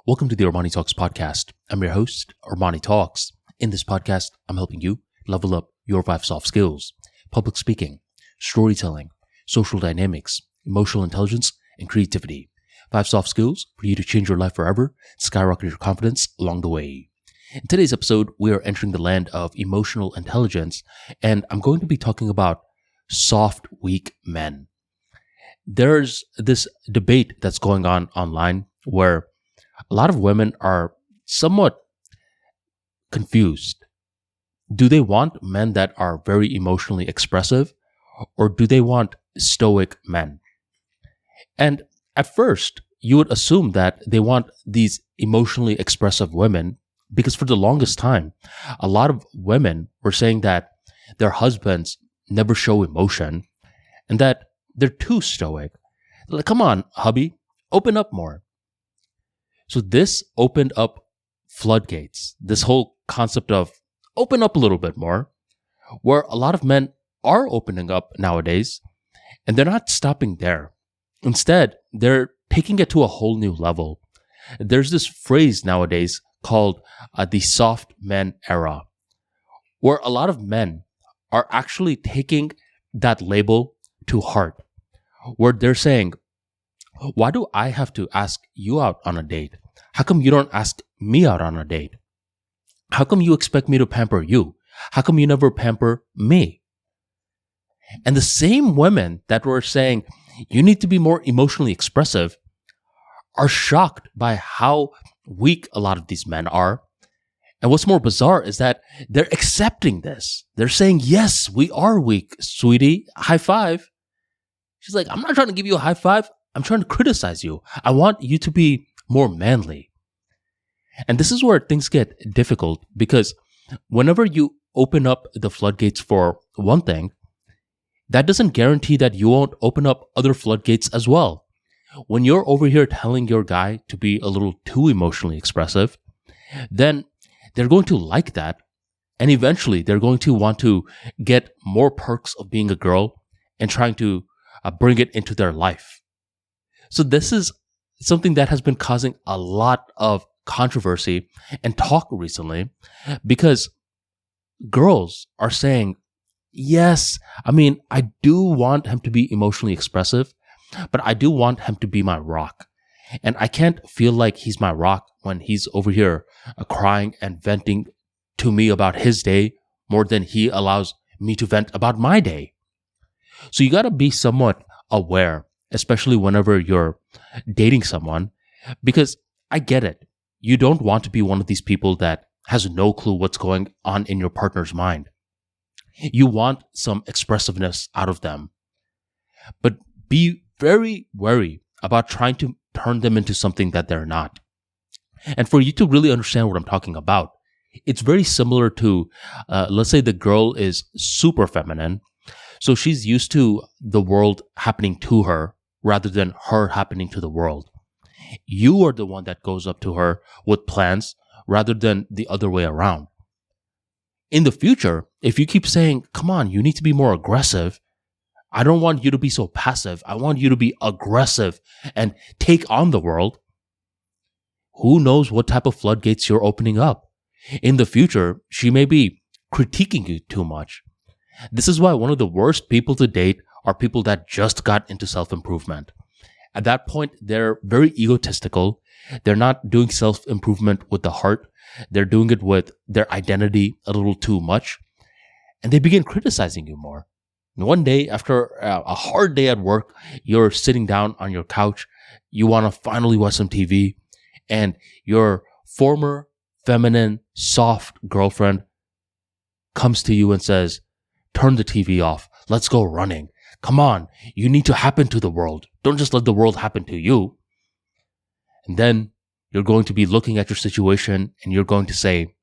Welcome to the ArmaniTalks podcast. I'm your host, ArmaniTalks. In this podcast, I'm helping you level up your 5 soft skills: public speaking, storytelling, social dynamics, emotional intelligence, and creativity. 5 soft skills for you to change your life forever, skyrocket your confidence along the way. In today's episode, we are entering the land of emotional intelligence, and I'm going to be talking about soft, weak men. There's this debate that's going on online where a lot of women are somewhat confused. Do they want men that are very emotionally expressive, or do they want stoic men? And at first, you would assume that they want these emotionally expressive women because for the longest time, a lot of women were saying that their husbands never show emotion and that they're too stoic. Like, come on, hubby, open up more. So this opened up floodgates, this whole concept of open up a little bit more, where a lot of men are opening up nowadays, and they're not stopping there. Instead, they're taking it to a whole new level. There's this phrase nowadays called the soft men era, where a lot of men are actually taking that label to heart, where they're saying, why do I have to ask you out on a date? How come you don't ask me out on a date? How come you expect me to pamper you? How come you never pamper me? And the same women that were saying, you need to be more emotionally expressive, are shocked by how weak a lot of these men are. And what's more bizarre is that they're accepting this. They're saying, yes, we are weak, sweetie. High five. She's like, I'm not trying to give you a high five. I'm trying to criticize you. I want you to be more manly. And this is where things get difficult, because whenever you open up the floodgates for one thing, that doesn't guarantee that you won't open up other floodgates as well. When you're over here telling your guy to be a little too emotionally expressive, then they're going to like that. And eventually they're going to want to get more perks of being a girl and trying to bring it into their life. So this is something that has been causing a lot of controversy and talk recently, because girls are saying, yes, I do want him to be emotionally expressive, but I do want him to be my rock. And I can't feel like he's my rock when he's over here crying and venting to me about his day more than he allows me to vent about my day. So you got to be somewhat aware, especially whenever you're dating someone, because I get it. You don't want to be one of these people that has no clue what's going on in your partner's mind. You want some expressiveness out of them, but be very wary about trying to turn them into something that they're not. And for you to really understand what I'm talking about, it's very similar to, let's say the girl is super feminine. So she's used to the world happening to her rather than her happening to the world. You are the one that goes up to her with plans rather than the other way around. In the future, if you keep saying, come on, you need to be more aggressive, I don't want you to be so passive. I want you to be aggressive and take on the world. Who knows what type of floodgates you're opening up? In the future, she may be critiquing you too much. This is why one of the worst people to date are people that just got into self-improvement. At that point, they're very egotistical. They're not doing self-improvement with the heart. They're doing it with their identity a little too much. And they begin criticizing you more. And one day, after a hard day at work, you're sitting down on your couch. You want to finally watch some TV. And your former feminine, soft girlfriend comes to you and says, turn the TV off. Let's go running. Come on, you need to happen to the world. Don't just let the world happen to you. And then you're going to be looking at your situation and you're going to say,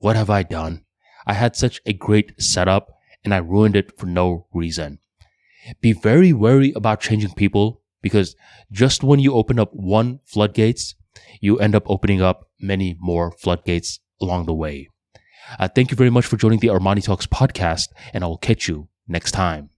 what have I done? I had such a great setup and I ruined it for no reason. Be very wary about changing people, because just when you open up one floodgates, you end up opening up many more floodgates along the way. Thank you very much for joining the ArmaniTalks podcast, and I will catch you next time.